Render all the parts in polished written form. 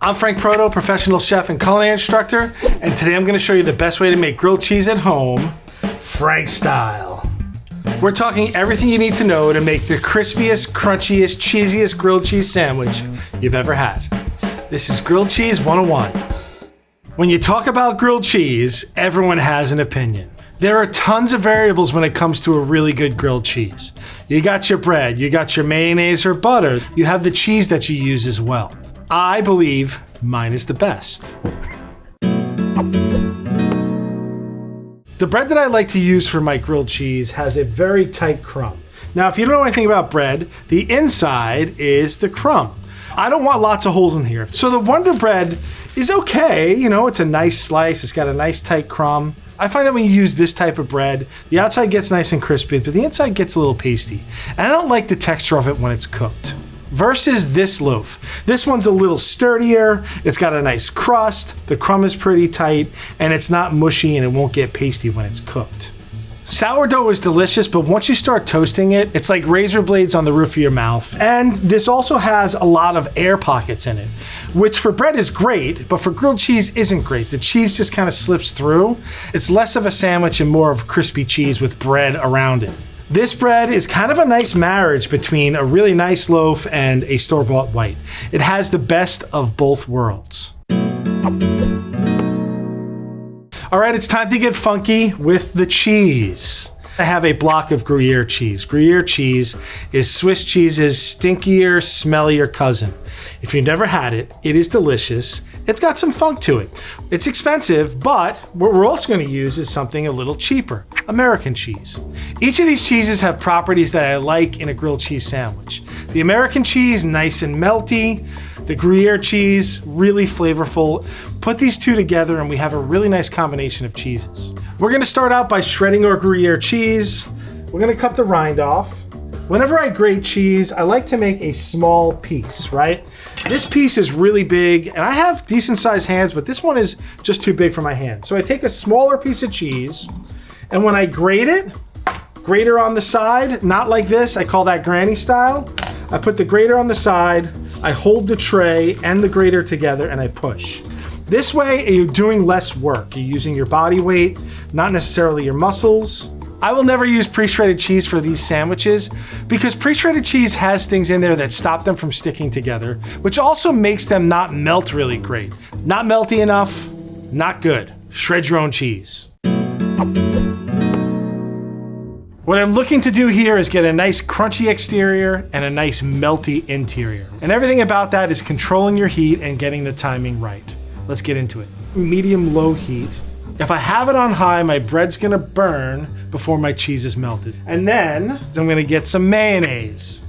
I'm Frank Proto, professional chef and culinary instructor, and today I'm going to show you the best way to make grilled cheese at home, Frank style. We're talking everything you need to know to make the crispiest, crunchiest, cheesiest grilled cheese sandwich you've ever had. This is Grilled Cheese 101. When you talk about grilled cheese, everyone has an opinion. There are tons of variables when it comes to a really good grilled cheese. You got your bread, you got your mayonnaise or butter, you have the cheese that you use as well. I believe mine is the best. The bread that I like to use for my grilled cheese has a very tight crumb. Now, if you don't know anything about bread, the inside is the crumb. I don't want lots of holes in here. So the Wonder Bread is okay. You know, it's a nice slice. It's got a nice tight crumb. I find that when you use this type of bread, the outside gets nice and crispy, but the inside gets a little pasty. And I don't like the texture of it when it's cooked. Versus this loaf. This one's a little sturdier, it's got a nice crust, the crumb is pretty tight, and it's not mushy and it won't get pasty when it's cooked. Sourdough is delicious, but once you start toasting it, it's like razor blades on the roof of your mouth. And this also has a lot of air pockets in it, which for bread is great, but for grilled cheese isn't great. The cheese just kind of slips through. It's less of a sandwich and more of crispy cheese with bread around it. This bread is kind of a nice marriage between a really nice loaf and a store-bought white. It has the best of both worlds. All right, it's time to get funky with the cheese. I have a block of Gruyere cheese. Gruyere cheese is Swiss cheese's stinkier, smellier cousin. If you've never had it, it is delicious. It's got some funk to it. It's expensive, but what we're also going to use is something a little cheaper, American cheese. Each of these cheeses have properties that I like in a grilled cheese sandwich. The American cheese, nice and melty. The Gruyere cheese, really flavorful. Put these two together and we have a really nice combination of cheeses. We're gonna start out by shredding our Gruyere cheese. We're gonna cut the rind off. Whenever I grate cheese, I like to make a small piece, right? This piece is really big, and I have decent sized hands, but this one is just too big for my hands. So I take a smaller piece of cheese, and when I grate it, grater on the side, not like this, I call that granny style. I put the grater on the side, I hold the tray and the grater together, and I push. This way, you're doing less work. You're using your body weight, not necessarily your muscles. I will never use pre-shredded cheese for these sandwiches because pre-shredded cheese has things in there that stop them from sticking together, which also makes them not melt really great. Not melty enough, not good. Shred your own cheese. What I'm looking to do here is get a nice crunchy exterior and a nice melty interior. And everything about that is controlling your heat and getting the timing right. Let's get into it. Medium-low heat. If I have it on high, my bread's gonna burn before my cheese is melted. And then I'm gonna get some mayonnaise.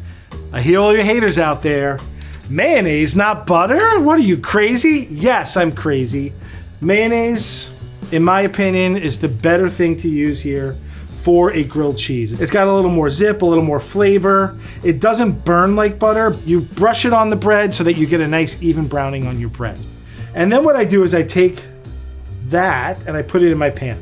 I hear all your haters out there. Mayonnaise, not butter? What are you, crazy? Yes, I'm crazy. Mayonnaise, in my opinion, is the better thing to use here for a grilled cheese. It's got a little more zip, a little more flavor. It doesn't burn like butter. You brush it on the bread so that you get a nice even browning on your bread. And then what I do is I take that and I put it in my pan,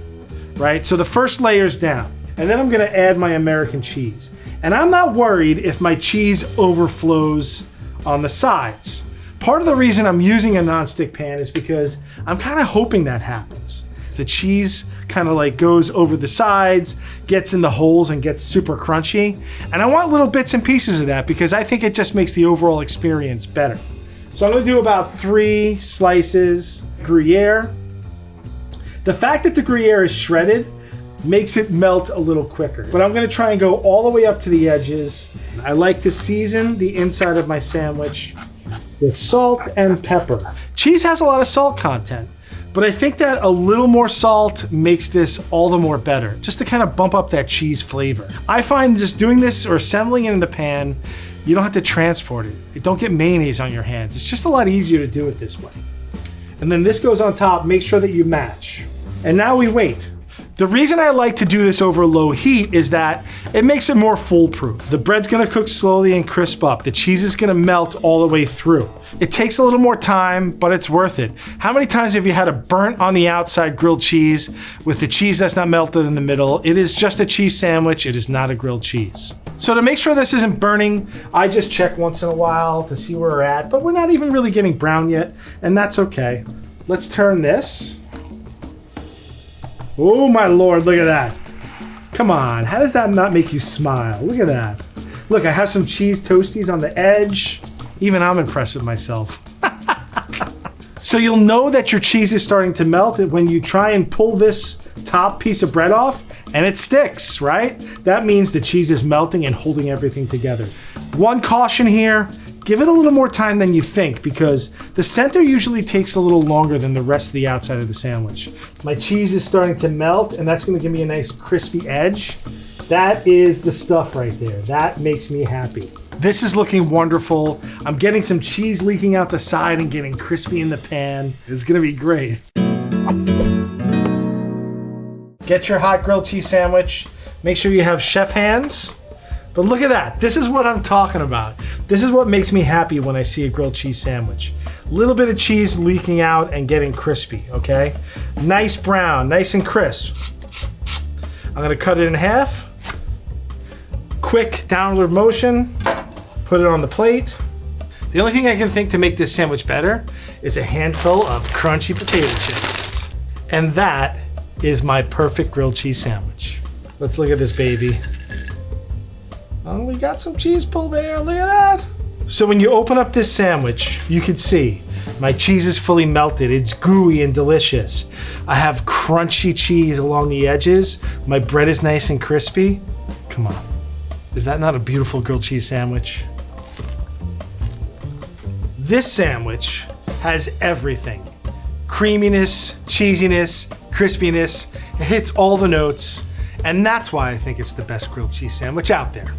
right? So the first layer's down, and then I'm gonna add my American cheese. And I'm not worried if my cheese overflows on the sides. Part of the reason I'm using a nonstick pan is because I'm kind of hoping that happens. The cheese kind of like goes over the sides, gets in the holes and gets super crunchy. And I want little bits and pieces of that because I think it just makes the overall experience better. So I'm gonna do about 3 slices Gruyere. The fact that the Gruyere is shredded makes it melt a little quicker. But I'm gonna try and go all the way up to the edges. I like to season the inside of my sandwich with salt and pepper. Cheese has a lot of salt content, but I think that a little more salt makes this all the more better, just to kind of bump up that cheese flavor. I find just doing this or assembling it in the pan, you don't have to transport it. You don't get mayonnaise on your hands. It's just a lot easier to do it this way. And then this goes on top, make sure that you match. And now we wait. The reason I like to do this over low heat is that it makes it more foolproof. The bread's gonna cook slowly and crisp up. The cheese is gonna melt all the way through. It takes a little more time, but it's worth it. How many times have you had a burnt on the outside grilled cheese with the cheese that's not melted in the middle? It is just a cheese sandwich, it is not a grilled cheese. So to make sure this isn't burning, I just check once in a while to see where we're at, but we're not even really getting brown yet, and that's okay. Let's turn this. Oh my Lord, look at that. Come on, how does that not make you smile? Look at that. Look, I have some cheese toasties on the edge. Even I'm impressed with myself. So you'll know that your cheese is starting to melt when you try and pull this top piece of bread off and it sticks, right? That means the cheese is melting and holding everything together. One caution here, give it a little more time than you think because the center usually takes a little longer than the rest of the outside of the sandwich. My cheese is starting to melt and that's gonna give me a nice crispy edge. That is the stuff right there. That makes me happy. This is looking wonderful. I'm getting some cheese leaking out the side and getting crispy in the pan. It's gonna be great. Get your hot grilled cheese sandwich. Make sure you have chef hands. But look at that. This is what I'm talking about. This is what makes me happy when I see a grilled cheese sandwich. A little bit of cheese leaking out and getting crispy, okay? Nice brown, nice and crisp. I'm gonna cut it in half. Quick downward motion, put it on the plate. The only thing I can think to make this sandwich better is a handful of crunchy potato chips. And that is my perfect grilled cheese sandwich. Let's look at this baby. Oh, we got some cheese pull there, look at that. So when you open up this sandwich, you can see my cheese is fully melted. It's gooey and delicious. I have crunchy cheese along the edges. My bread is nice and crispy. Come on. Is that not a beautiful grilled cheese sandwich? This sandwich has everything. Creaminess, cheesiness, crispiness. It hits all the notes. And that's why I think it's the best grilled cheese sandwich out there.